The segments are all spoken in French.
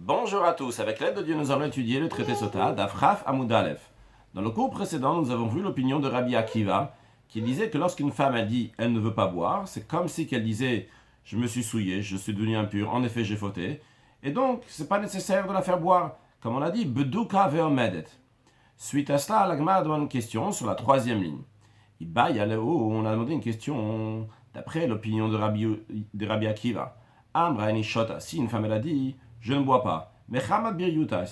Bonjour à tous, avec l'aide de Dieu nous allons étudier le traité Sota d'Afraf Amoud Aleph. Dans le cours précédent, nous avons vu l'opinion de Rabbi Akiva qui disait que lorsqu'une femme a dit « elle ne veut pas boire », c'est comme si qu'elle disait « je me suis souillé, je suis devenu impur, en effet j'ai fauté ». Et donc, c'est pas nécessaire de la faire boire. Comme on a dit « Beduka ve'omedet ». Suite à cela, la Gemara demande une question sur la troisième ligne. Iba Yaleo, on a demandé une question d'après l'opinion de Rabbi Akiva. Amra Enishota, si une femme elle a dit « je ne bois pas ». Mais Chamad Biryuta,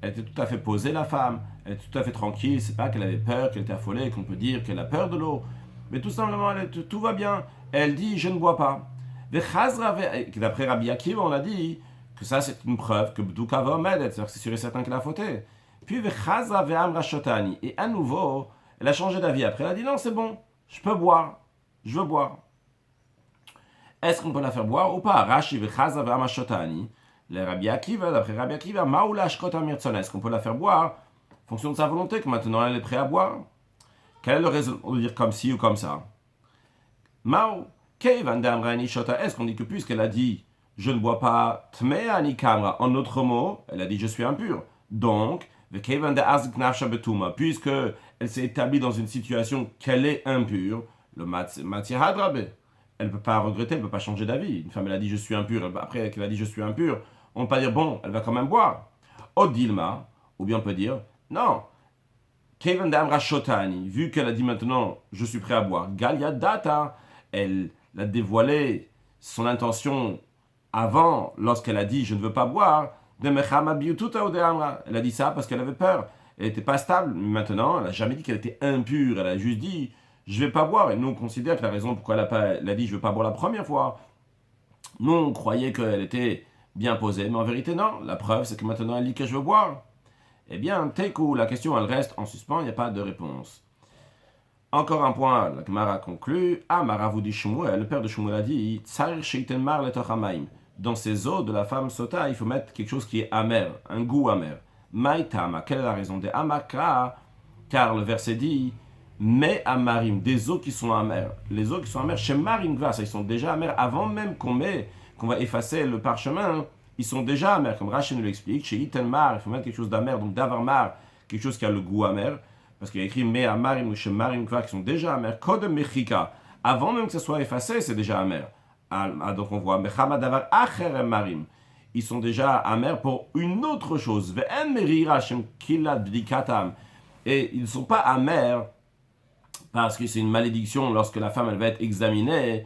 elle était tout à fait posée la femme, elle était tout à fait tranquille, c'est pas qu'elle avait peur, qu'elle était affolée, qu'on peut dire qu'elle a peur de l'eau. Mais tout simplement, tout va bien. Elle dit « je ne bois pas ». D'après Rabbi Akiva, on a dit que ça c'est une preuve que Bduka Vomed, c'est-à-dire que c'est sûr et certain qu'elle a fauté. Puis Vechazra Ve'amra Shotani, et à nouveau, elle a changé d'avis. Après, elle a dit « non, c'est bon, je peux boire, je veux boire ». Est-ce qu'on peut la faire boire ou pas? Rashi Vechazra Ve'amra Shotani. Rabbi Akiva, d'après Rabbi Akiva, est-ce qu'on peut la faire boire en fonction de sa volonté, que maintenant elle est prête à boire? Quel est le raison de dire comme ci ou comme ça? Est-ce qu'on dit que puisqu'elle a dit je ne bois pas, en autre mot, elle a dit je suis impur. Donc, puisque elle s'est établie dans une situation qu'elle est impure, le elle ne peut pas regretter, elle ne peut pas changer d'avis. Une femme, elle a dit je suis impur, après qu'elle a dit je suis impur, on peut pas dire bon, elle va quand même boire. Odilma, ou bien on peut dire non. Kevin Damra Shotani, vu qu'elle a dit maintenant je suis prêt à boire, Galia Data, elle a dévoilé son intention avant, lorsqu'elle a dit je ne veux pas boire, elle a dit ça parce qu'elle avait peur. Elle n'était pas stable. Maintenant, elle n'a jamais dit qu'elle était impure. Elle a juste dit je ne vais pas boire. Et nous, on considère que la raison pourquoi elle a dit je ne veux pas boire la première fois, nous, on croyait qu'elle était bien posée. Mais en vérité, non. La preuve, c'est que maintenant, elle dit que je veux boire. Eh bien, Teikou, la question, elle reste en suspens. Il n'y a pas de réponse. Encore un point, la Gemara conclut. Ah, Maravudi Shmuel, le père de Shmuel a dit Tsar Sheiten Mar Letochamaim. Dans ces eaux de la femme sota, il faut mettre quelque chose qui est amer, un goût amer. Maïtama, quelle est la raison des Amakra? Car le verset dit mais amarim, des eaux qui sont amères. Les eaux qui sont amères, chez Marim Gvas, ils sont déjà amères avant même qu'on va effacer le parchemin. Ils sont déjà amers, comme Rachel nous l'explique. Chez Itenmar, il faut mettre quelque chose d'amer, donc d'avarmar, quelque chose qui a le goût amer. Parce qu'il y a écrit mais amarim ou chez Marim Gvas qui sont déjà amers. Kodem Mechika, avant même que ça soit effacé, c'est déjà amer. Donc on voit Mechama davar acher marim. Ils sont déjà amers pour une autre chose. Ve'en merira shem kilad bdikatam. Et ils ne sont pas amers parce que c'est une malédiction lorsque la femme elle va être examinée.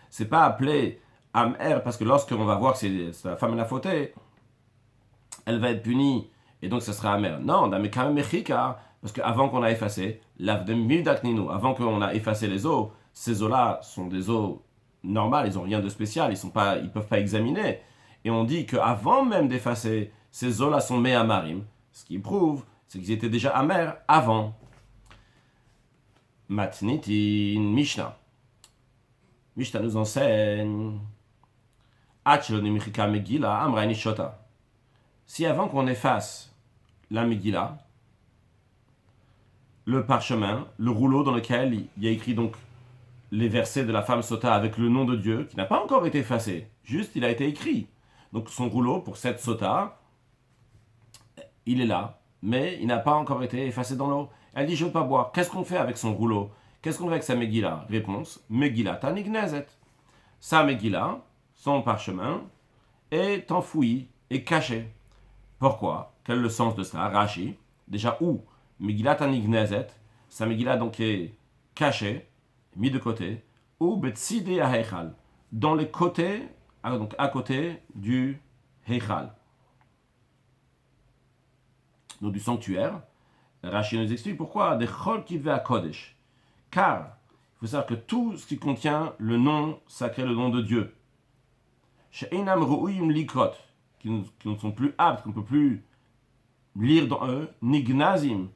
C'est pas appelé amer parce que lorsqu'on va voir que c'est la femme elle a fauté, elle va être punie et donc ça sera amer. Non, parce qu'avant qu'on a effacé, avant qu'on a effacé les eaux, ces eaux-là sont des eaux normales, ils n'ont rien de spécial, ils ne peuvent pas examiner. Et on dit qu'avant même d'effacer, ces eaux-là sont méamarim, ce qui prouve c'est qu'ils étaient déjà amers avant. Matnitin Mishnah. Mishnah nous enseigne si avant qu'on efface la Megillah, le parchemin, le rouleau dans lequel il y a écrit donc les versets de la femme sota avec le nom de Dieu, qui n'a pas encore été effacé, juste il a été écrit. Donc son rouleau pour cette sota, il est là, mais il n'a pas encore été effacé dans l'eau. Elle dit je ne veux pas boire. Qu'est-ce qu'on fait avec son rouleau? Qu'est-ce qu'on fait avec sa Megillah? Réponse Megillah tanignezet. Sa Megillah, son parchemin, est enfoui et caché. Pourquoi? Quel est le sens de cela? Rashi, déjà où Megillah tanignezet, sa Megillah donc est cachée, mis de côté, ou betzide à Heichal, dans les côtés, donc à côté du Heichal. Donc du sanctuaire. Rashi nous explique pourquoi des chol kidve à Kodesh. Car il faut savoir que tout ce qui contient le nom sacré, le nom de Dieu, she'einam ru'uyim likrot, qui ne sont plus aptes, qu'on ne peut plus lire dans eux, nignazim,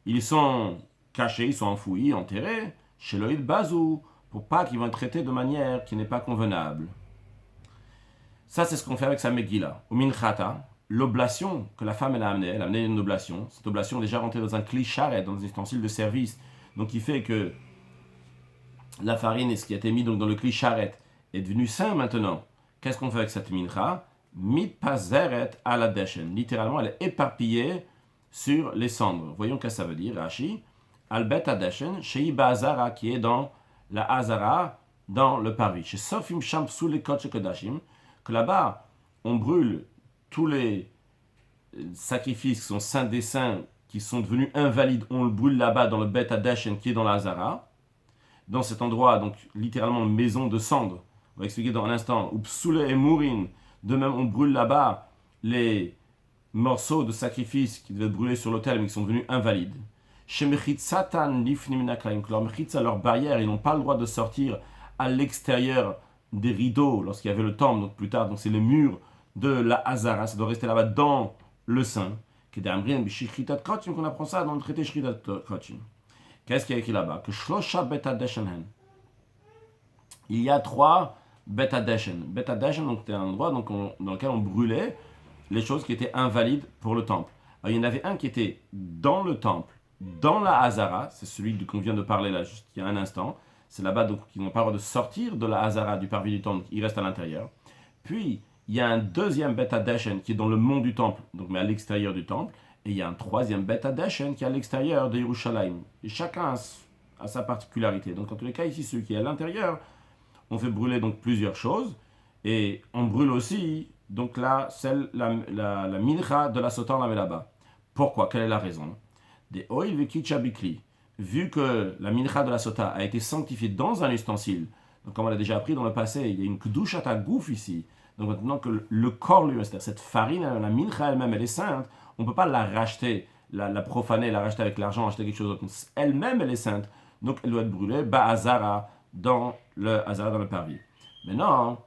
ils sont cachés, ils sont enfouis, enterrés, chez l'oïd bazou, pour pas qu'ils vont être traités de manière qui n'est pas convenable. Ça, c'est ce qu'on fait avec sa Megillah. Au minchata, l'oblation que la femme elle a amené une oblation. Cette oblation est déjà rentrée dans un kli sharet, dans un ustensile de service. Donc il fait que la farine et ce qui a été mis donc dans le kli sharet est devenu sain maintenant. Qu'est-ce qu'on fait avec cette mincha? Mitpazeret à la deshen. Littéralement, elle est éparpillée sur les cendres. Voyons ce que ça veut dire, Rashi. Albet adeshen, shei ba'azara, qui est dans la Hazara, dans le parvis. Chez Sofim Sham sous les Kodesh Kodashim, que là-bas, on brûle tous les sacrifices qui sont saints des saints, qui sont devenus invalides, on le brûle là-bas dans le Bet Adeshen qui est dans la Hazara. Dans cet endroit, donc littéralement maison de cendres, on va expliquer dans un instant, ou Psoule et Mourin, de même on brûle là-bas les morceaux de sacrifice qui devaient brûler sur l'autel mais qui sont devenus invalides. Chez Mechitzatan Lifniminaklaim, leur Mechitza, leur barrière, ils n'ont pas le droit de sortir à l'extérieur des rideaux lorsqu'il y avait le temple, donc plus tard, donc c'est les murs de la Hazara, ça doit rester là-bas dans le sein. Qu'on apprend ça dans le traité Shritat Kochim. Qu'est-ce qu'il y a écrit là-bas? Que Shlosha Beta Deshenhen. Il y a 3 Beta Deshen. Beta Deshen, donc c'était un endroit dans lequel on brûlait les choses qui étaient invalides pour le temple. Alors, il y en avait un qui était dans le temple, dans la Hazara, c'est celui qu'on vient de parler là, juste il y a un instant. C'est là-bas donc qu'ils n'ont pas le droit de sortir de la Hazara, du parvis du temple, il reste à l'intérieur. Puis, il y a un deuxième Bet Hadeshen qui est dans le mont du temple, donc mais à l'extérieur du temple. Et il y a un troisième Bet Hadeshen qui est à l'extérieur de Yerushalayim. Et chacun a sa particularité. Donc, en tous les cas, ici, celui qui est à l'intérieur, on fait brûler donc plusieurs choses. Et on brûle aussi, donc là, la mincha de la sota, on la met là-bas. Pourquoi? Quelle est la raison? Des oil vekicha bikli. Vu que la mincha de la sota a été sanctifiée dans un ustensile, donc comme on l'a déjà appris dans le passé, il y a une kdushat gouf ici. Donc maintenant que le corps lui, c'est-à-dire cette farine, la mincha elle-même, elle est sainte, on ne peut pas la racheter, la profaner, la racheter avec l'argent, acheter quelque chose d'autre. Elle-même, elle est sainte, donc elle doit être brûlée, ba'azara, dans le hazara, dans le parvis. Maintenant,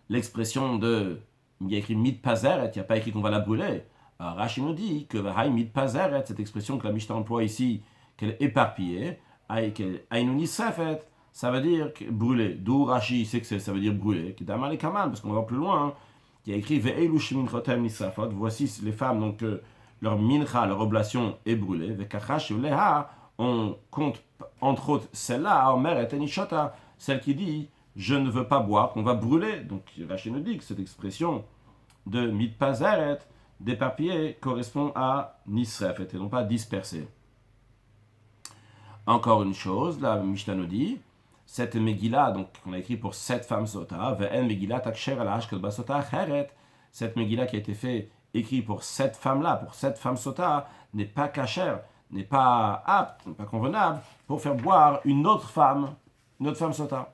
l'expression de, il y a écrit mitpazeret, il n'y a pas écrit qu'on va la brûler. Alors Rashi nous dit que hay mitpazeret, cette expression que la Mishnah emploie ici, qu'elle est éparpillée, aïnouni safet, ça veut dire brûler. D'où Rashi sait que ça veut dire brûler. Parce qu'on va plus loin. Il y a écrit Ve'elu shimin chotem nisafot. Voici les femmes, donc leur mincha, leur oblation est brûlée. Ve'kachash leha. On compte entre autres celle-là, Omer et Nishota, celle qui dit je ne veux pas boire, qu'on va brûler. Donc Rashi nous dit que cette expression de mitpazeret, d'éparpiller, correspond à nisrefet et non pas disperser. Encore une chose, la Mishnah nous dit, cette Megillah, donc on a écrit pour 7 femmes sota, ve'en Megillah taksher al hashkel basota cheret, cette Megillah qui a été fait, écrit pour 7 femmes-là, pour 7 femmes sota, n'est pas kasher, n'est pas apte, n'est pas convenable, pour faire boire une autre femme sota.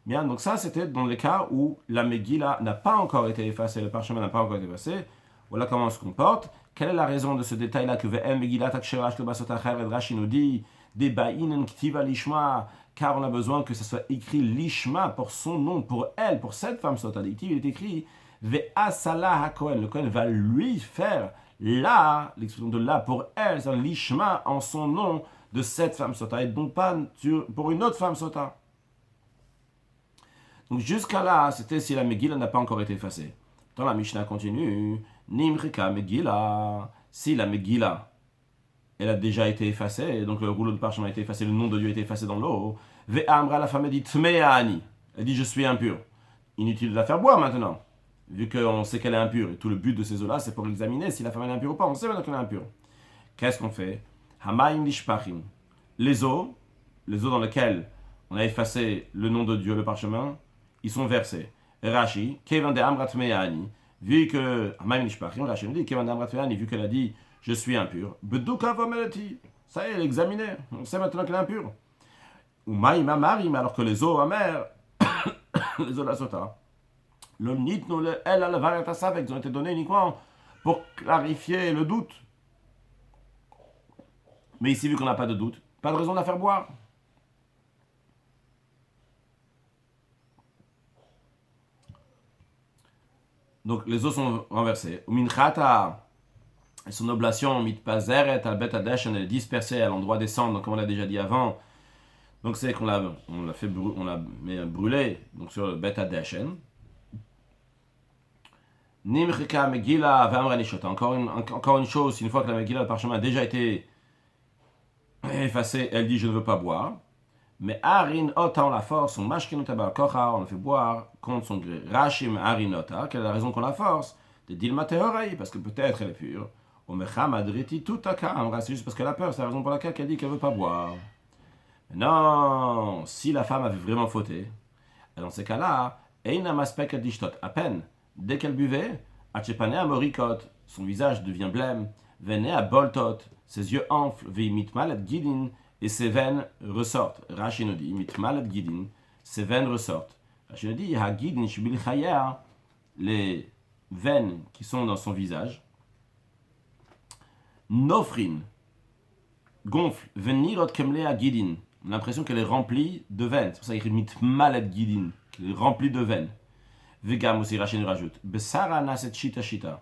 Bien, donc ça c'était dans le cas où la Megillah n'a pas encore été effacée, le parchemin n'a pas encore été effacé. Voilà comment on se comporte. Quelle est la raison de ce détail-là que ve'en Megillah taksher al hashkel basota cheret, Rashi nous dit, des ba'inen ktiva lishma, car on a besoin que ça soit écrit lishma pour son nom, pour elle, pour cette femme sota. Il est écrit ve'asala hakohen, le Kohen va lui faire là, l'expression de là pour elle, c'est lishma en son nom de cette femme sota, et donc pas pour une autre femme sota. Donc jusqu'à là, c'était si la Megillah n'a pas encore été effacée. Dans la Mishnah continue, nimrika Megillah, si la Megillah elle a déjà été effacée, et donc le rouleau de parchemin a été effacé, le nom de Dieu a été effacé dans l'eau. Ve'amra, la femme, elle dit Tme'ani. Elle dit je suis impure. Inutile de la faire boire maintenant, vu qu'on sait qu'elle est impure. Et tout le but de ces eaux-là, c'est pour examiner si la femme est impure ou pas. On sait maintenant qu'elle est impure. Qu'est-ce qu'on fait? Hamayim lishpachim. Les eaux dans lesquelles on a effacé le nom de Dieu, le parchemin, ils sont versés. Rashi, Kevan de Amra Tme'ani. Vu que Hamayim lishpachim, Rashi nous dit Kevan de Amra Tme'ani, vu qu'elle a dit je suis impur. Beduka vomeleti. Ça y est, elle est examinée. On sait maintenant qu'elle est impure. Ou maïm amarim, alors que les eaux amères, les eaux de la sota, l'omnit nous elle a le variatasavek, ils ont été donnés uniquement pour clarifier le doute. Mais ici, vu qu'on n'a pas de doute, pas de raison de la faire boire. Donc les eaux sont renversées. Ou minchata. Et son oblation, mitpazeret, al bet adeshen, elle est dispersée à l'endroit des cendres, donc comme on l'a déjà dit avant. Donc c'est qu'on l'a brûlé donc sur le bet adeshen. Nimrika Megillah v'amra nishota. Encore une chose, une fois que la Megillah, le parchemin a déjà été effacé, elle dit je ne veux pas boire. Mais harin otan la force, on mashkenota bal kocha, on le fait boire contre son gré. Rachim harinota, quelle est la raison qu'on la force? De dilma teorei, parce que peut-être elle est pure. O mecham adriti tout akam, c'est juste parce qu'elle a peur, c'est la raison pour laquelle elle dit qu'elle veut pas boire. Non, si la femme avait vraiment fauté, dans ces cas-là, Eina maspek dishtot, à peine, dès qu'elle buvait, Achepane à morikot, son visage devient blême, Vene à boltot, ses yeux enflent, Veimitmal et gidin, et ses veines ressortent. Rashi nous dit, Mitmal et gidin, ses veines ressortent. Rashi nous dit, Ha gidin shibil chaya, les veines qui sont dans son visage, Nofrin, gonfle, Venirot kemle à gidin, l'impression qu'elle est remplie de veines. C'est pour ça qu'il écrit Mitmal et gidin, qu'elle est remplie de veines. Vegam aussi, Rachel nous rajoute. Besara naset shita shita.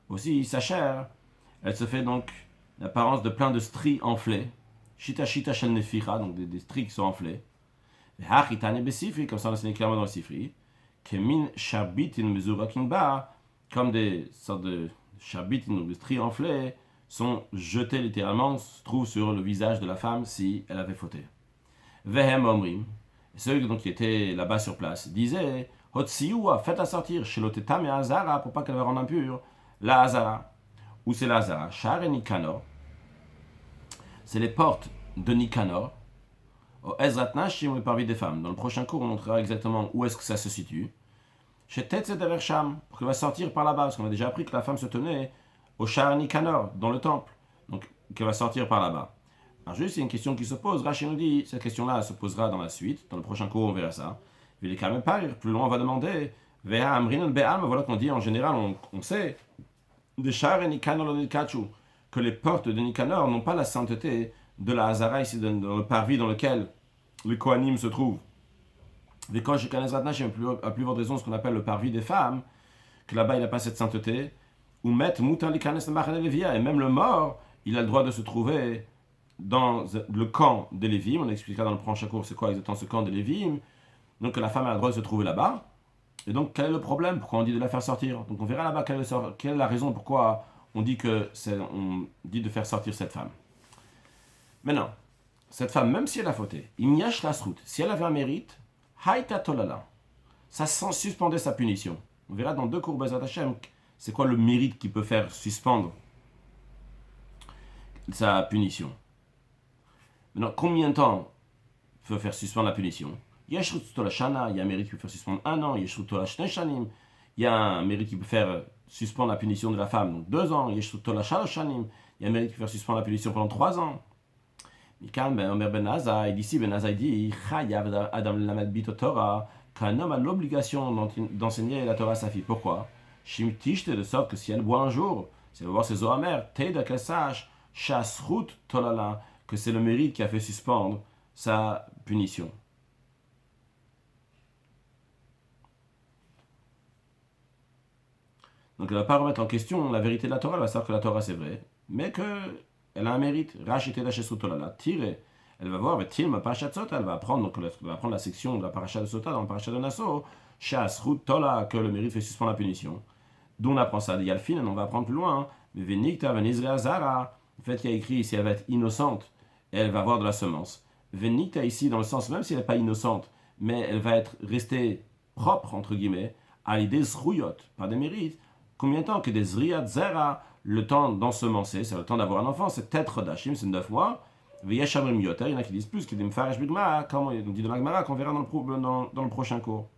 Aussi, sa chair, elle se fait donc l'apparence de plein de stries enflées. Shita shita shel nefira, donc des stries qui sont enflées. Hachitane besifri, comme ça on l'enseigne clairement dans le sifri. Kemin shabitin mezurakin ba, comme des sortes de shabitin, donc des stries enflées, sont jetées littéralement, se trouvent sur le visage de la femme si elle avait fauté. Vehem omrim, ceux donc, qui étaient là-bas sur place, disaient Hotsioua, faites-la sortir, chez l'Otetam et Hazara, pour pas qu'elle la rende impure. La Hazara. Où c'est la Hazara? Shar et Nikanor. C'est les portes de Nikanor. Au Ezrat Nashim, le parvis des femmes. Dans le prochain cours, on montrera exactement où est-ce que ça se situe. Chez Tetze de Versham, pour qu'elle va sortir par là-bas, parce qu'on a déjà appris que la femme se tenait au Shar Nikanor, dans le temple. Donc, qu'elle va sortir par là-bas. Alors, juste, il y a une question qui se pose. Rachel nous dit, cette question-là se posera dans la suite. Dans le prochain cours, on verra ça. Il est quand même pas, plus loin on va demander, voilà qu'on dit en général, on sait, que les portes de Nicanor n'ont pas la sainteté de la Hazara ici dans le parvis dans lequel le Kohanim se trouve. Mais quand à plus forte raison ce qu'on appelle le parvis des femmes, que là-bas il n'a pas cette sainteté, ou mettre et même le mort, il a le droit de se trouver dans le camp des Lévim. On expliquera dans le prochain cours c'est quoi exactement ce camp des Lévim. Donc la femme a le droit de se trouver là-bas. Et donc quel est le problème? Pourquoi on dit de la faire sortir? Donc on verra là-bas quelle est la raison pourquoi on dit de faire sortir cette femme. Maintenant, cette femme, même si elle a fauté, imyash lasrut, si elle avait un mérite, haïta tolala, ça suspendait sa punition. On verra dans 2 cours Bezrat Hashem, c'est quoi le mérite qui peut faire suspendre sa punition. Maintenant, combien de temps peut faire suspendre la punition? Il y a un mérite qui peut faire suspendre 1 an, il y a un mérite qui peut faire suspendre la punition de la femme, donc 2 ans, il y a un mérite qui peut faire suspendre la punition pendant 3 ans. Mikan ben Omer ben Azai, d'ici ben Azai dit, Adam Lamed Bito Torah, qu'un homme a l'obligation d'enseigner la Torah à sa fille. Pourquoi? Shimtishte, de sorte que si elle boit un jour, si elle va voir ses eaux amères, Teida qu'elle sache, Shasrut Tolala, que c'est le mérite qui a fait suspendre sa punition. Donc elle ne va pas remettre en question la vérité de la Torah, elle va savoir que la Torah c'est vrai, mais qu'elle a un mérite. Rachité la Shesutolala, tiré. Elle va voir, elle va apprendre, donc elle va apprendre la section de la paracha de Sota dans la paracha de Nassau, Shasrut Tola, que le mérite fait suspendre la punition. D'où on apprend ça de Yalfin, on va apprendre plus loin. Mais Venikta, Venizra Zara, le fait qu'il y a écrit ici, elle va être innocente, et elle va avoir de la semence. Venikta ici, dans le sens, même si elle n'est pas innocente, mais elle va être restée propre, entre guillemets, à l'idée zruyot, par des mérites. Combien de temps que des zriyat zera, le temps d'ensemencer, c'est le temps d'avoir un enfant, c'est peut-être dashim, c'est 9 mois. Il y en a qui disent plus, qui disent mfarash bigma, comme on dit dans la Gemara, qu'on verra dans le prochain cours.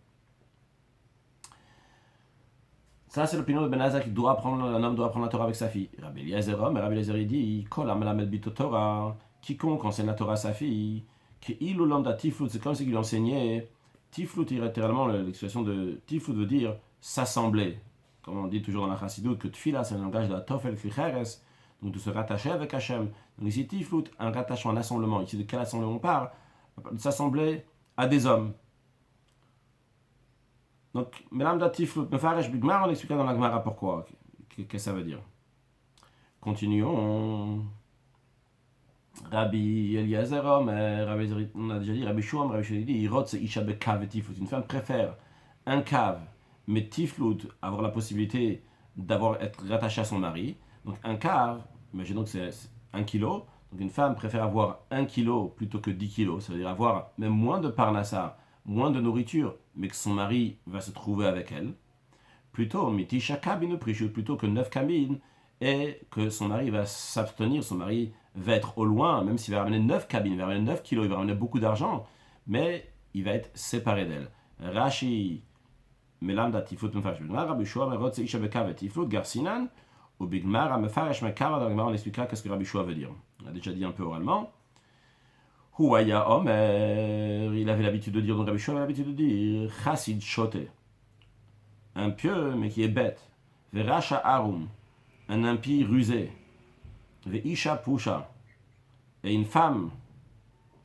Ça, c'est l'opinion de Ben Azza un homme doit apprendre la Torah avec sa fille. Rabbi Eliezer, mais Rabbi Eliezer dit, Kol amelamed bito Torah, quiconque enseigne la Torah à sa fille, qui ilu lambda tiflut, c'est comme si il enseignait. Tiflut, littéralement, l'expression de tiflut veut dire s'assembler. Comme on dit toujours dans la Chassidut, que tfila, c'est le langage de la tofel klicheres, donc de se rattacher avec Hachem. Donc ici, tiflut, un rattachement, un assemblement. Ici, de quel assemblement on parle? De s'assembler à des hommes. Donc, Melam da tiflut, mefaresh bigmar, on expliquera dans la Gemara pourquoi. Qu'est-ce que ça veut dire? Continuons. Rabbi Eliezer, on a déjà dit, Rabbi Shuam, Rabbi Shuam dit, Irot, c'est Isha bekav et tiflut. Une femme préfère un cave, mais tiflut, avoir la possibilité être rattaché à son mari. Donc un cave, imaginons que c'est 1 kilo, Donc une femme préfère avoir 1 kilo plutôt que 10 kilos, c'est-à-dire avoir même moins de parnassa, moins de nourriture, mais que son mari va se trouver avec elle. Plutôt, mitisha kabine prishut, plutôt que 9 cabines, et que son mari va s'abstenir, son mari va être au loin, même s'il va ramener 9 cabines, il va ramener 9 kilos, il va ramener beaucoup d'argent, mais il va être séparé d'elle. Rashi, melamda tiflut mefarish bigmar, Rabbi Shua merot isha bekavet tiflut garsinan, ou bigmar mefaresh mekava, dans Gemara on expliquera qu'est-ce que Rabbi Shua veut dire. On a déjà dit un peu oralement. Huaya Omer, il avait l'habitude de dire, donc Rabbi Shua avait l'habitude de dire, chassid shote, un pieux mais qui est bête. Veracha arum, un impie rusé. Veisha pusha, et une femme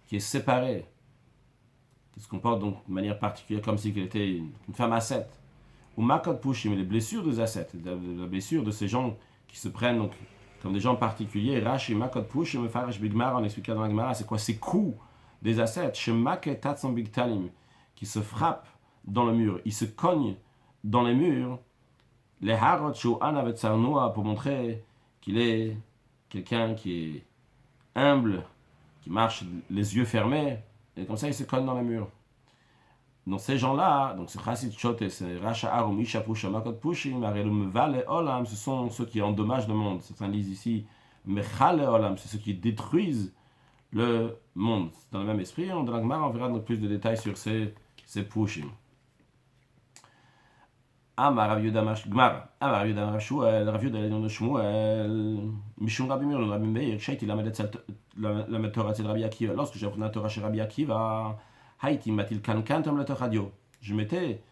qui est séparée, qui se comporte donc de manière particulière comme si elle était une femme ascète. Ou makot pushim, les blessures des ascètes, la blessure de ces gens qui se prennent donc comme des gens particuliers. Rashi makot pushim et farash bigmar, on explique dans la Gemara, c'est quoi ces coups des ascètes, shemake tatson bigtalim, qui se frappent dans le mur, ils se cognent dans les murs, les harot shu'an avet sarnoa, pour montrer qu'il est quelqu'un qui est humble, qui marche les yeux fermés, et comme ça il se cogne dans les murs. Donc ces gens-là, donc ce chassid chote, c'est racha arum isha pusha makot pushim, arelum vale olam, ce sont ceux qui endommagent le monde. Certains disent ici mechale olam, c'est ceux qui détruisent le monde. Dans le même esprit, dans la Gemara, on verra donc plus de détails sur ces pushim. Amar Rav Yehuda Gemara, Amar Rav Yehuda Shmuel, Rav Yehuda l'nom de Shmuel, Mishum Rabbi Meir, Rabbi Meir, Kshaiti la Torah de Rabbi Akiva. Lorsque j'ai appris la Torah chez Rabbi Akiva, Haïti matil kankantom la radio. Je mettais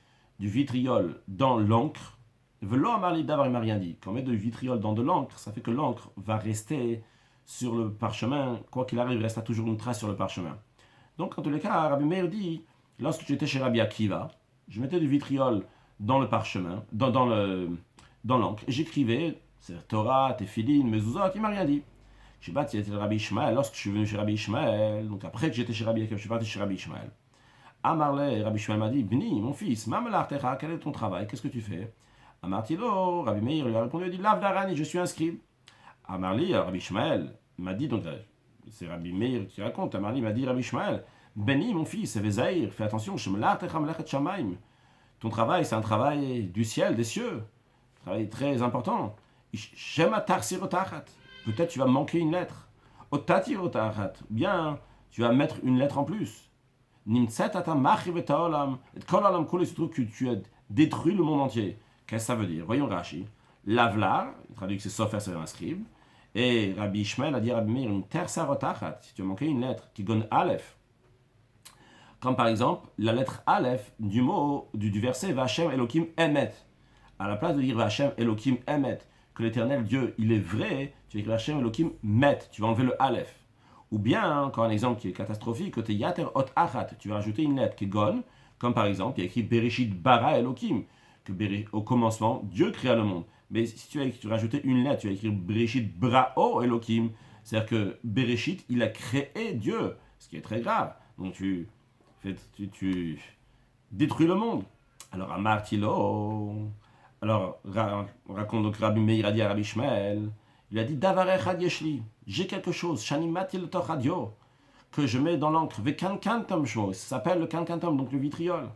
du vitriol dans l'encre. Velo Amarli Davar, il m'a rien dit. Quand on met du vitriol dans de l'encre, ça fait que l'encre va rester sur le parchemin. Quoi qu'il arrive, il restera toujours une trace sur le parchemin. Donc, en tous les cas, Rabbi Meir dit, lorsque j'étais chez Rabbi Akiva, je mettais du vitriol dans le parchemin, dans l'encre, et j'écrivais, c'est Torah, Tefillin, Mezuzot, il m'a rien dit. Je suis parti chez Rabbi Ishmael, lorsque je suis venu chez Rabbi Ishmael, donc après que j'étais chez Rabbi Akiva, je suis parti chez Rabbi Ishmael. Amarle, Rabbi Ishmael m'a dit, Bni, mon fils, Mamelartecha, quel est ton travail, qu'est-ce que tu fais? Amartilo, Rabbi Meir lui a répondu, il dit, Lav Darani, je suis inscrit. Amarli, Rabbi Ishmael m'a dit, donc c'est Rabbi Meir qui raconte, Amarli m'a dit, Rabbi Ishmael, Beni, mon fils, Evezaïr, fais attention, Shemelartecha Melachet Shamaim. Ton travail, c'est un travail du ciel, des cieux. Un travail très important. Peut-être tu vas manquer une lettre. Bien, tu vas mettre une lettre en plus. Il se trouve que tu as détruit le monde entier. Qu'est-ce que ça veut dire? Voyons Rashi. Lavlar, il traduit que c'est sauf faire c'est un scribe. Et Rabbi Ishmael a dit à Rabbi Meir, une tersa rotachat, si tu as manqué une lettre, qui donne Aleph. Comme par exemple, la lettre Aleph du mot, du verset Vachem Elohim Emet. À la place de dire Vachem Elohim Emet, que l'éternel Dieu, il est vrai, tu écris Vachem Elohim Met, tu vas enlever le Aleph. Ou bien, encore un exemple qui est catastrophique, côté Yater Ot Achat, tu vas rajouter une lettre qui est Gon, comme par exemple, il y a écrit Bereshit Bara Elohim, que au commencement, Dieu créa le monde. Mais si tu as rajouté une lettre, tu vas écrire Bereshit Brao Elohim, c'est-à-dire que Bereshit, il a créé Dieu, ce qui est très grave. Donc tu détruis le monde. Alors, à Martilo, alors, on raconte donc Rabbi Meir a dit à Rabbi Ishmael, il a dit Davarechad Yeshli, j'ai quelque chose, Shani Matil Tochadio, que je mets dans l'encre, Vekankantom Shmo, ça s'appelle le Kankantom, donc le vitriol.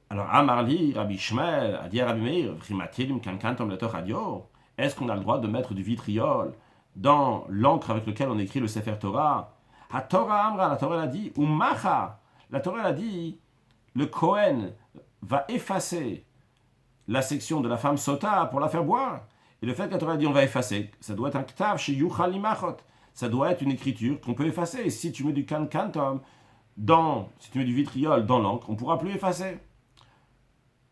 Alors, Amarli, Rabbi Ishmael a dit à Rabbi Meir, Vrimatil Kankantom le Tochadio, est-ce qu'on a le droit de mettre du vitriol dans l'encre avec lequel on écrit le Sefer Torah? La Torah Amra, la Torah a dit, ou Macha, la Torah a dit, le Kohen va effacer la section de la femme sota pour la faire boire. Et le fait que la Torah a dit on va effacer, ça doit être un ktav chez Yuchal Limachot. Ça doit être une écriture qu'on peut effacer. Et si tu mets du kankantom si tu mets du vitriol dans l'encre, on ne pourra plus effacer.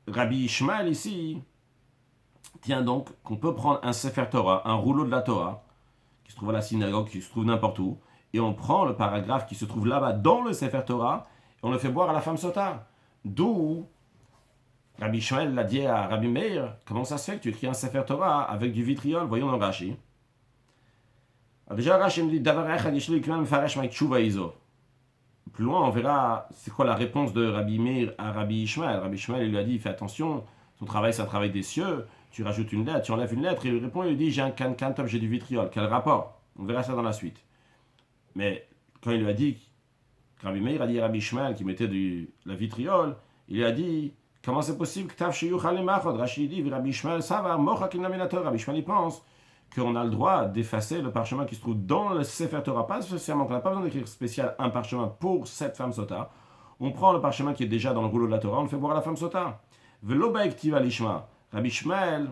Rabbi Ishmael ici tient donc qu'on peut prendre un Sefer Torah, un rouleau de la Torah, qui se trouve à la synagogue, qui se trouve n'importe où, et on prend le paragraphe qui se trouve là-bas dans le Sefer Torah, et on le fait boire à la femme sota. D'où Rabbi Ishmael l'a dit à Rabbi Meir, comment ça se fait que tu écris un Sefer Torah avec du vitriol? Voyons dans Rashi. Alors déjà, Rashi me dit, plus loin, on verra c'est quoi la réponse de Rabbi Meir à Rabbi Ishmael. Rabbi Ishmael lui a dit, fais attention, ton travail c'est un travail des cieux, tu rajoutes une lettre, tu enlèves une lettre, et il répond, il lui dit, j'ai un kankantom, j'ai du vitriol. Quel rapport? On verra ça dans la suite. Mais quand il lui a dit, Rabbi Meir a dit à Rabbi Ishmael qui mettait de la vitriol, il lui a dit, comment c'est possible que Rashi dit, Rabbi Ishmael, ça va, Rabbi Ishmael il pense qu'on a le droit d'effacer le parchemin qui se trouve dans le Sefer Torah, pas spécialement, qu'on n'a pas besoin d'écrire spécial un parchemin pour cette femme sota. On prend le parchemin qui est déjà dans le rouleau de la Torah, on le fait boire à la femme sota. Rabbi Ishmael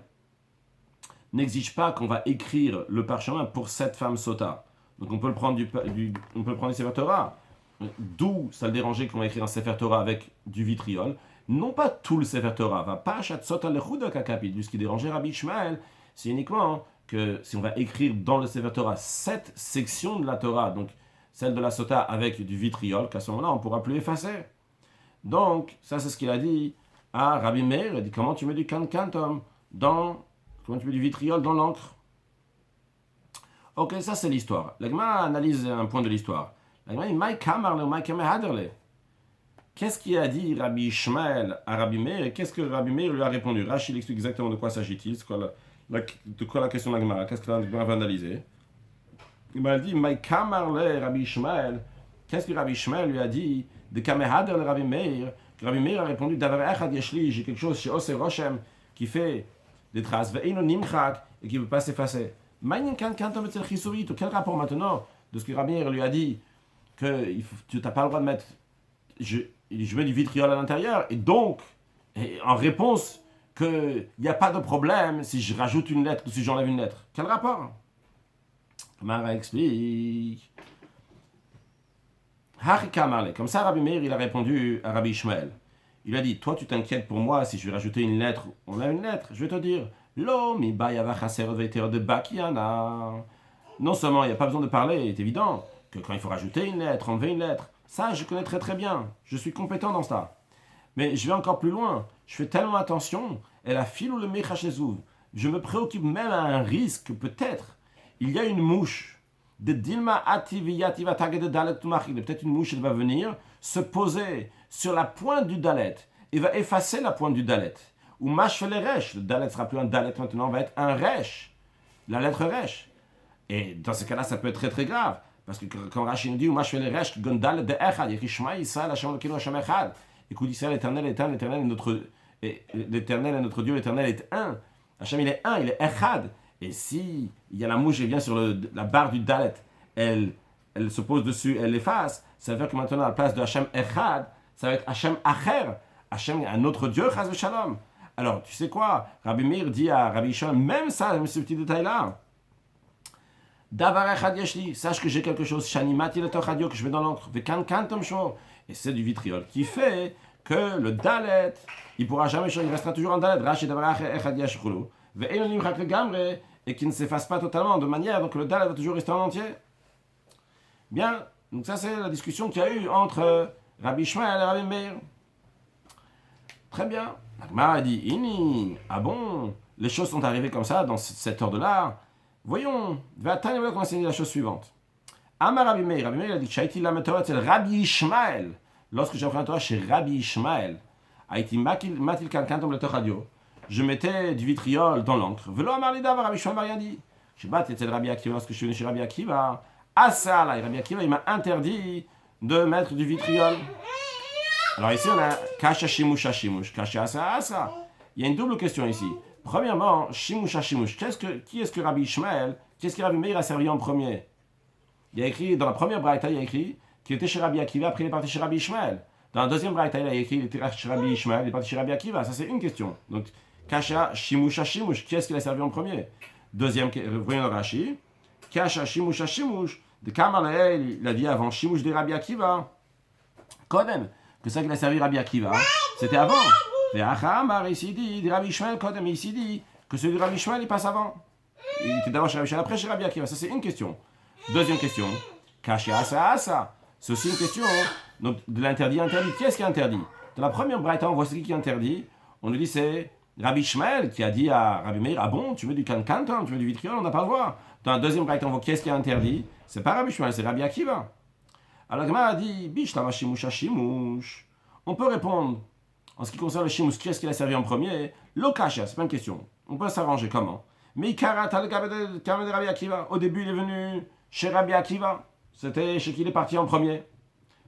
n'exige pas qu'on va écrire le parchemin pour cette femme sota. Donc on peut le prendre on peut le prendre du Sefer Torah. D'où ça le dérangeait qu'on va écrire un Sefer Torah avec du vitriol. Non pas tout le Sefer Torah, va pas achat sota lechuda kakapit. Ce qui dérangeait Rabbi Ishmael, c'est uniquement que si on va écrire dans le Sefer Torah cette section de la Torah, donc celle de la sota avec du vitriol, qu'à ce moment-là on ne pourra plus effacer. Donc ça c'est ce qu'il a dit à Rabbi Meir. Il a dit comment tu mets du kankantum comment tu mets du vitriol dans l'encre. Ok, ça c'est l'histoire. La Gemara analyse un point de l'histoire. La Gemara dit Maï kamarle ou Maï kamehaderle. Qu'est-ce qu'il a dit Rabbi Ishmael à Rabbi Meir et qu'est-ce que Rabbi Meir lui a répondu? Rashi explique exactement de quoi s'agit-il, de quoi la question de la Gemara, qu'est-ce que la Gemara va analyser. Il m'a dit Maï kamarle Rabbi Ishmael. Qu'est-ce que Rabbi Ishmael lui a dit de kamehaderle Rabbi Meir? Rabbi Meir a répondu Davar echad yeshli, j'ai quelque chose chez Ose Roshem qui fait des traces, ve'eino nimchak et qui ne peut pas s'effacer. Quel rapport maintenant de ce que Rabbi Meir lui a dit que tu n'as pas le droit de mettre, je mets du vitriol à l'intérieur et donc en réponse qu'il n'y a pas de problème si je rajoute une lettre ou si j'enlève une lettre. Quel rapport? Mara explique. Comme ça Rabbi Meir il a répondu à Rabbi Ishmael. Il a dit, toi tu t'inquiètes pour moi si je vais rajouter une lettre, on a une lettre, je vais te dire, non seulement il n'y a pas besoin de parler, il est évident que quand il faut rajouter une lettre, enlever une lettre, ça je connais très très bien, je suis compétent dans ça. Mais je vais encore plus loin, je fais tellement attention, et la file ou le mechachezouv, je me préoccupe même à un risque, peut-être, il y a une mouche, de Dilma Ativiyativa Tagede Dalet Tumachil, peut-être une mouche, elle va venir se poser sur la pointe du Dalet et va effacer la pointe du Dalet. Ou Mashfele Resh, le Dalet sera plus un Dalet maintenant, va être un Resh, la lettre Resh. Et dans ce cas-là, ça peut être très très grave, parce que quand Rachid nous dit, ou Mashfele Resh, Gon Dalet de Echad, Yechishma Yisrael, Hashem Lekinu Hashem Echad, écoute Israël, l'éternel est un, l'éternel est notre Dieu, l'éternel est un. Hashem il est un, il est Echad. Et si il y a la mouche qui vient sur la barre du Dalet, elle se pose dessus, elle l'efface, ça veut dire que maintenant, à la place de Hashem Echad, ça va être Hashem Acher, Hashem, un autre Dieu, Chaz v'Shalom. Alors, tu sais quoi? Rabbi Meir dit à Rabbi Ishmael, même ça, même ce petit détail-là, Davar Echad Yeshli, sache que j'ai quelque chose, Shani Mati le Tochadio, que je mets dans l'encre, Vekan Kantom Shmo, et c'est du vitriol, qui fait que le Dalet, il pourra jamais changer, il restera toujours en Dalet, Rashi Davar Echad Yeshli, Ve'en Nimchak le Gamre, et qui ne s'efface pas totalement de manière donc le Dalet va toujours rester en entier. Bien, donc ça c'est la discussion qu'il y a eu entre Rabbi Ishmael et Rabbi Meir. Très bien. L'Agmara a dit, Ini, ah bon, les choses sont arrivées comme ça dans cet ordre-là. Voyons, voilà qu'on va enseigner la chose suivante. Amar Rabbi Meir a dit, Shaiti la Torah, c'est Rabbi Ishmael. Lorsque j'ai appris la Torah chez Rabbi Ishmael, Haïti matil kankantom le tochadio. Je mettais du vitriol dans l'encre. Velo amar li davar, Rabbi Ishmael m'a rien dit. Je battais tel Rabbi Akiva, lorsque je suis venu chez Rabbi Akiva. Asa là, Rabbi Akiva, il m'a interdit de mettre du vitriol. Alors ici, on a Kasha Shimush Shimush, Kasha Asa Asa. Il y a une double question ici. Premièrement, Shimush Shimush. Qui est-ce que Rabbi Ishmael, qu'est-ce que Rabbi Meir a servi en premier? Il y a écrit, dans la première braïta, il y a écrit qu'il était chez Rabbi Akiva, après il est parti chez Rabbi Ishmael. Dans la deuxième braïta, il y a écrit qu'il était chez Rabbi Ishmael, il est parti chez Rabbi Akiva. Ça, c'est une question. Donc, Kasha Shimush Shimush, qui est-ce qu'il a servi en premier? Deuxième, voyons le Rashi. Kasha Shimush Shimush, de Kamal, il a dit avant Shimush de Rabbi Akiva. Kodem, que ça qu'il a servi Rabbi Akiva, c'était avant. Et Achamar, ici dit, Rabbi Ishmael Kodem, ici dit que celui de Rabbi Ishmael, il passe avant. Il était d'abord chez Rabbi Ishmael, après chez Rabbi Akiva. Ça, c'est une question. Deuxième question. Kasha Asa Asa. C'est aussi une question donc, de l'interdit interdit. Qui est-ce qui est interdit? Dans la première braïta, on voit ce qui est interdit. On nous dit c'est Rabbi Ishmael qui a dit à Rabbi Meir, ah bon, tu veux du kankanton, tu veux du vitriol, on n'a pas le droit. Dans la deuxième braïta, on voit qui est-ce qui est interdit. C'est pas Rabbi Ishmael, c'est Rabbi Akiva. Alors Gemara a dit, bish lama shimush shimush. On peut répondre, en ce qui concerne le shimush, qui est-ce qu'il a servi en premier? Lokasha, c'est pas une question. On peut s'arranger comment? Mikara Talkamed de Rabbi Akiva. Au début, il est venu chez Rabbi Akiva. C'était chez qui il est parti en premier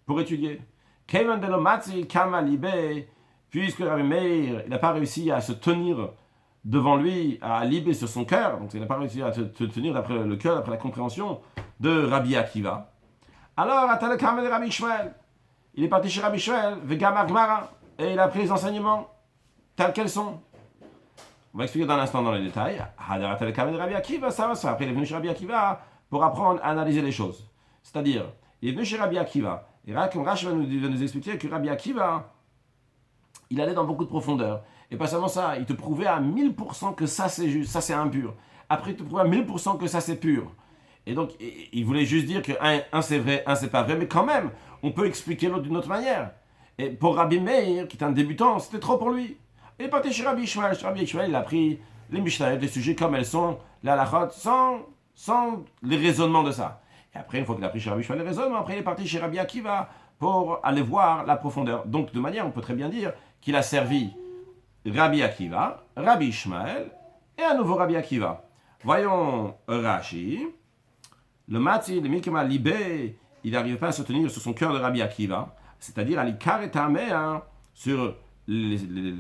pour étudier. Kevan de Lomatzi Kama Libé, puisque Rabbi Meir, il n'a pas réussi à se tenir devant lui, à libé sur son cœur, donc il n'a pas réussi à se tenir d'après le cœur, d'après la compréhension de Rabbi Akiva. Alors, Atal Kama de Rabbi Shmuel, il est parti chez Rabbi Shmuel, Vegama Gmara, et il a pris les enseignements tels qu'elles sont. On va expliquer dans un instant dans les détails. Atal Kama de Rabbi Akiva, ça va se faire. Après, il est venu chez Rabbi Akiva pour apprendre à analyser les choses. C'est-à-dire, il est venu chez Rabbi Akiva. Et Rashi va nous expliquer que Rabbi Akiva, il allait dans beaucoup de profondeur. Et pas seulement ça, il te prouvait à 1000% que ça c'est juste, ça c'est impur. Après, il te prouvait à 1000% que ça c'est pur. Et donc, il voulait juste dire que un c'est vrai, un c'est pas vrai, mais quand même, on peut expliquer l'autre d'une autre manière. Et pour Rabbi Meir, qui est un débutant, c'était trop pour lui. Il est parti chez Rabbi Shmuel. Chez Rabbi Shmuel, il a pris les Mishnayot, les sujets comme elles sont, les halachot, sans les raisonnements de ça. Et après, une fois qu'il a pris chez Rabbi Shmuel les raisonnements, après il est parti chez Rabbi Akiva pour aller voir la profondeur. Donc, de manière, on peut très bien dire qu'il a servi Rabbi Akiva, Rabbi Shmuel et un nouveau Rabbi Akiva. Voyons Rashi. Le Matzi, le Mikama Libé, il n'arrivait pas à se tenir sur son cœur de Rabbi Akiva, c'est-à-dire à l'Ikar et Tameh, sur les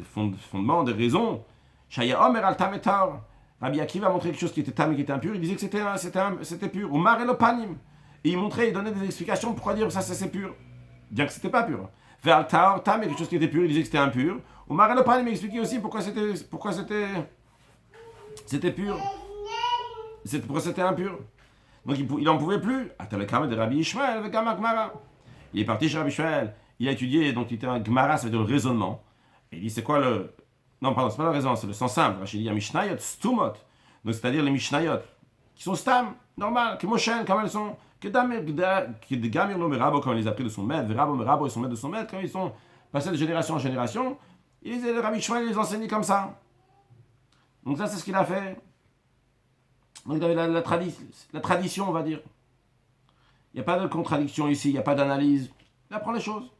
fondements des raisons. Shaya Omer al Tametar. Rabbi Akiva montrait quelque chose qui était tam, qui était impur, il disait que c'était pur. Ou Mar Elopanim. Et il montrait, il donnait des explications pourquoi dire ça c'est pur, bien que c'était pas pur. Vers Taor Tam, quelque chose qui était pur, il disait que c'était impur. Ou Mar Elopanim expliquait aussi pourquoi c'était pur. Pourquoi c'était impur. Donc il n'en pouvait plus. Atalekam de Rabbi Ishmael avec Gmara. Il est parti chez Rabbi Ishmael, il a étudié, donc il était un Gmara, ça veut dire le raisonnement. Et il dit c'est quoi le. Non, pardon, c'est pas la raison, c'est le sens simple. Il dit Mishnayot, Stumot. Donc c'est-à-dire les Mishnayot, qui sont Stam, normal, qui Moshen, comme elles sont, que Gamir lo Merabo, comme il les a pris de son maître, Verabo Merabo, ils sont maîtres de son maître, quand ils sont passés de génération en génération, le Rabbi Ishmael les enseignait comme ça. Donc ça, c'est ce qu'il a fait. Donc il avait la tradition, on va dire. Il n'y a pas de contradiction ici, il n'y a pas d'analyse. Il apprend les choses.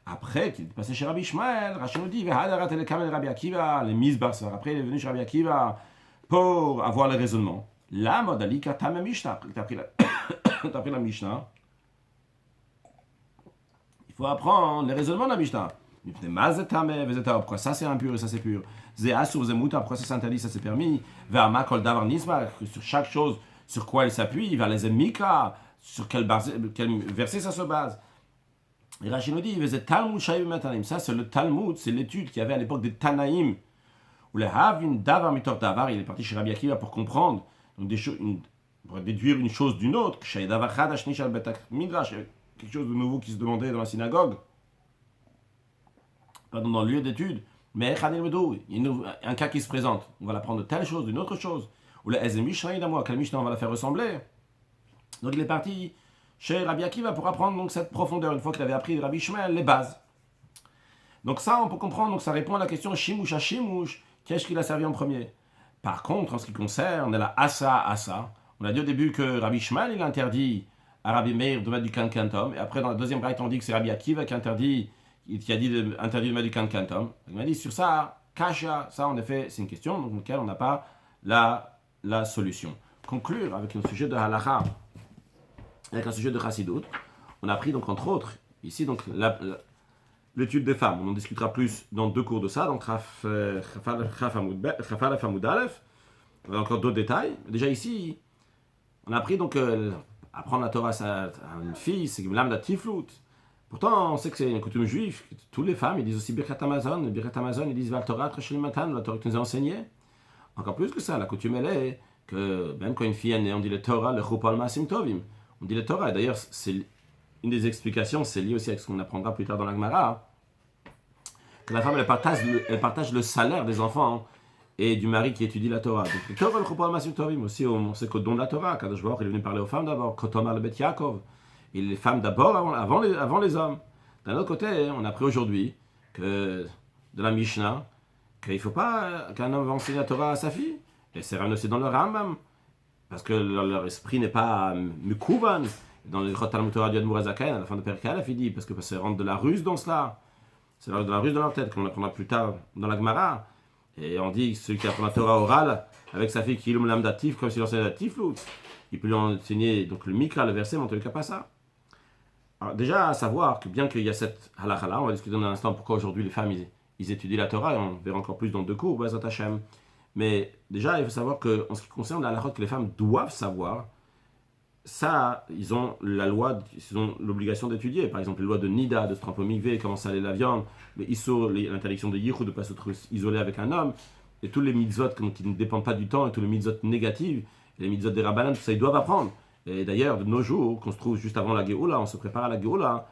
Après qu'il est passé chez Rabbi Shmuel, Rashi nous dit, Rabbi Akiva, les Mizbar, après il est venu chez Rabbi Akiva pour avoir le raisonnement. La modalika Tame Mishnah, tu as pris la Mishnah. Il faut apprendre les raisonnements de la Mishnah. Pourquoi ça c'est impur et ça c'est pur? Pourquoi ça s'interdit, ça c'est permis? Sur chaque chose, sur quoi il s'appuie, vers les Mikra, sur quel verset ça se base. Et Rashi nous dit, ça c'est le Talmud, c'est l'étude qu'il y avait à l'époque des Tanaïm, où le Havin Davar Mitor Davar, il est parti chez Rabbi Akiva pour comprendre, donc pour déduire une chose d'une autre, quelque chose de nouveau qui se demandait dans la synagogue, pardon, dans le lieu d'étude, mais il y a un cas qui se présente, on va l'apprendre de telle chose, d'une autre chose, ou le Ezem Mishnah, quel Mishnah on va la faire ressembler. Donc il est parti chez Rabbi Akiva pour apprendre donc cette profondeur, une fois qu'il avait appris de Rabbi Shmuel les bases. Donc ça, on peut comprendre, donc ça répond à la question Shimush à Shimush, qu'est-ce qu'il a servi en premier. Par contre, en ce qui concerne la Asa, on a dit au début que Rabbi Shmuel, il interdit à Rabbi Meir de mettre du kankantom, et après dans la deuxième braïta, on dit que c'est Rabbi Akiva qui a dit interdit de mettre du kankantom. Il m'a dit sur ça, Kasha, ça en effet, c'est une question dans laquelle on n'a pas la solution. Conclure avec le sujet de Halacha, avec un sujet de Chassidut, on a pris donc entre autres, ici donc l'étude des femmes, on en discutera plus dans deux cours de ça, donc Chaf Hamoud Aleph, on a encore d'autres détails. Déjà ici, on a appris donc apprendre la Torah à une fille, c'est l'âme de Tiflout. Pourtant, on sait que c'est une coutume juive, toutes les femmes, ils disent aussi Birkat Amazon, ils disent Val Torah, Trashelimatan, la Torah qui nous a enseigné. Encore plus que ça, la coutume elle est que même quand une fille est née, on dit le Torah, le Chupal Masim Tovim. On dit le Torah, et d'ailleurs, c'est une des explications, c'est lié aussi avec ce qu'on apprendra plus tard dans la Gemara, que la femme, elle partage le salaire des enfants et du mari qui étudie la Torah. Donc, le Torah, le Chupal Masim Tovim, aussi, on sait qu'au don de la Torah, Kadosh Baruch, il est venu parler aux femmes d'abord, Kotomar le Bet Yaakov, et les femmes d'abord avant les hommes. D'un autre côté, on a appris aujourd'hui que de la Mishnah, qu'il ne faut pas qu'un homme va enseigner la Torah à sa fille, et c'est ramené aussi dans le Rambam, parce que leur esprit n'est pas mukouvan. Dans le Talmud Torah du Admor Hazaken, à la fin de Perek Aleph, il dit, parce que ça rentre de la ruse dans cela, c'est de la ruse dans leur tête, comme on apprendra plus tard dans la Gemara. Et on dit que celui qui apprend la Torah orale avec sa fille qui illume l'âme datif, comme s'il enseignait la tiflout, il peut lui enseigner donc le mikra, le verset, mais en tout cas pas ça. Alors déjà, à savoir que bien qu'il y a cette halakha-là, on va discuter dans un instant pourquoi aujourd'hui les femmes ils étudient la Torah, et on verra encore plus dans 2 cours, Bezrat Hashem. Mais déjà, il faut savoir qu'en ce qui concerne la halakha que les femmes doivent savoir, ça, ils ont la loi, ils ont l'obligation d'étudier. Par exemple, les lois de Nida, de se tremper au mikvé, comment saler la viande, le Issur, l'interdiction de Yichud, de ne pas se trouver isolé avec un homme, et tous les mitzvot qui ne dépendent pas du temps, et tous les mitzvot négatifs, et les mitzvot des Rabbanan, tout ça, ils doivent apprendre. Et d'ailleurs, de nos jours, qu'on se trouve juste avant la Géoula, on se prépare à la Géoula,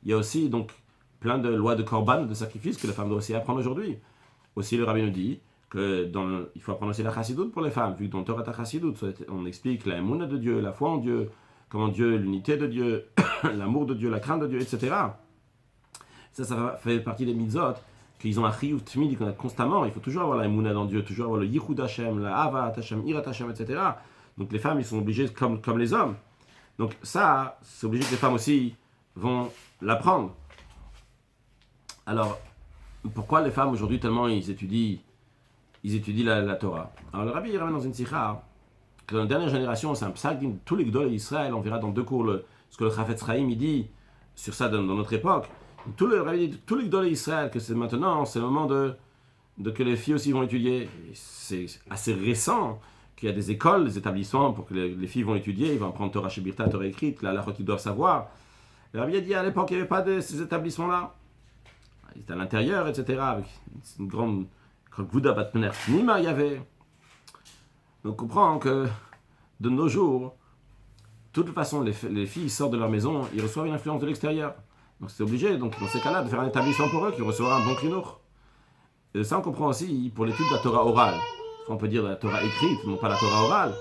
il y a aussi donc plein de lois de korban, de sacrifices que les femmes doivent aussi apprendre aujourd'hui. Aussi, le rabbin nous dit il faut apprendre aussi la chassidoute pour les femmes, vu que dans Torah chassidoute, on explique la émouna de Dieu, la foi en Dieu, comment Dieu, l'unité de Dieu, l'amour de Dieu, la crainte de Dieu, etc. Ça fait partie des mitzvot qu'ils ont un chiyuv tmidi qu'on a constamment. Il faut toujours avoir la émouna dans Dieu, toujours avoir le yichud Hashem, la avat Hashem, irat Hashem, etc. Donc les femmes, ils sont obligées comme les hommes. Donc ça, c'est obligé que les femmes aussi vont l'apprendre. Alors, pourquoi les femmes aujourd'hui tellement ils étudient la Torah? Alors le rabbi il ramène dans une sikha que dans la dernière génération, c'est un psak de tous les gdol d'Israël, on verra dans 2 cours ce que le Chafetz Chaim il dit sur ça dans notre époque. Tous les gdol d'Israël que c'est maintenant, c'est le moment de que les filles aussi vont étudier. Et c'est assez récent qu'il y a des écoles, des établissements pour que les filles vont étudier, ils vont apprendre Torah Shebirta, Torah écrite, la halakha qu'ils doivent savoir. Le rabbi a dit à l'époque il n'y avait pas de ces établissements-là. Ils étaient à l'intérieur, etc. Avec une grande Gouda Batmener Nima, il y avait. Donc on comprend que de nos jours, de toute façon, les filles sortent de leur maison, ils reçoivent une influence de l'extérieur. Donc c'est obligé, donc dans ces cas-là, de faire un établissement pour eux qui recevra un bon khinour. Et ça, on comprend aussi pour l'étude de la Torah orale. On peut dire de la Torah écrite, non pas la Torah orale.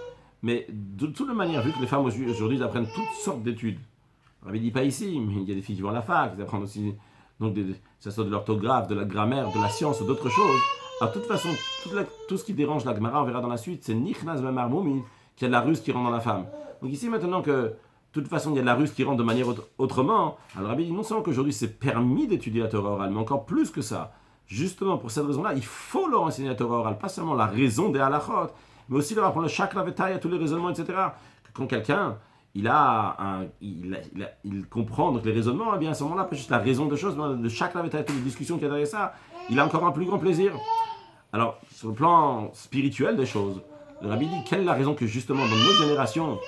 Mais de toute manière, vu que les femmes aujourd'hui apprennent toutes sortes d'études, on ne dit pas ici, mais il y a des filles qui vont à la fac, ils apprennent aussi donc ça soit de l'orthographe, de la grammaire, de la science ou d'autres choses. Alors, de toute façon, tout ce qui dérange la Gemara, on verra dans la suite, c'est Nichnas Memar Moumin, qu'il y a de la ruse qui rentre dans la femme. Donc ici, maintenant que, de toute façon, il y a de la ruse qui rentre de manière autrement, alors Rabbi dit non seulement qu'aujourd'hui c'est permis d'étudier la Torah orale, mais encore plus que ça. Justement, pour cette raison-là, il faut leur enseigner la Torah orale, pas seulement la raison des halachot, mais aussi leur apprendre le chakra vetaï, tous les raisonnements, etc. Que quand quelqu'un, il comprend donc les raisonnements, et bien à ce moment-là, pas juste la raison de choses, mais de chakra vetaï, toutes les discussions qu'il y a derrière ça, il a encore un plus grand plaisir. Alors, sur le plan spirituel des choses, le rabbi dit quelle est la raison que justement dans notre génération,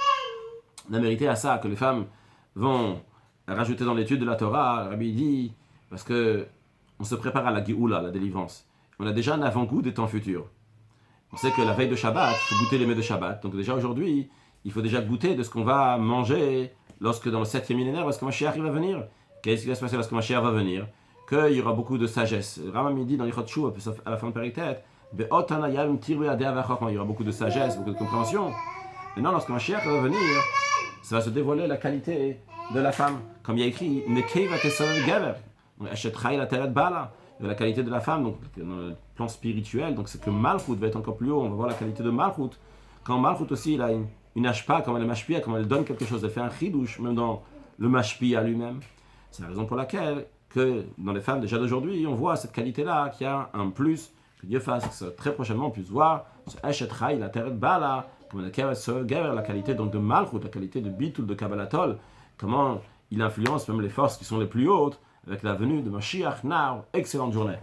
on a mérité à ça, que les femmes vont rajouter dans l'étude de la Torah. Le rabbi dit parce que on se prépare à la Géoula, la délivrance. On a déjà un avant-goût des temps futurs. On sait que la veille de Shabbat, il faut goûter les mets de Shabbat. Donc déjà aujourd'hui, il faut déjà goûter de ce qu'on va manger lorsque dans le 7e millénaire, lorsque Mashiach va venir. Qu'est-ce qui va se passer lorsque Mashiach va venir? Qu'il y aura beaucoup de sagesse. Rambam dit dans Yichot Shuvah, à la fin de Péritet, il y aura beaucoup de sagesse, beaucoup de compréhension. Maintenant, lorsque Mashiach va venir, ça va se dévoiler la qualité de la femme. Comme il y a écrit, la qualité de la femme, donc dans le plan spirituel, donc c'est que Malchut va être encore plus haut, on va voir la qualité de Malchut. Quand Malchut aussi, il a une ashpa, comme elle est mashpia, comme elle donne quelque chose, elle fait un chidouche, même dans le mashpia lui-même. C'est la raison pour laquelle, que dans les femmes déjà d'aujourd'hui, on voit cette qualité-là, qu'il y a un plus, que Dieu fasse, que très prochainement on puisse voir ce Eshet Chai, la terre de Bala, comme la qualité donc de Malchut, la qualité de Bitul, de Kabbalatol, comment il influence même les forces qui sont les plus hautes, avec la venue de Mashiach. Now, excellente journée.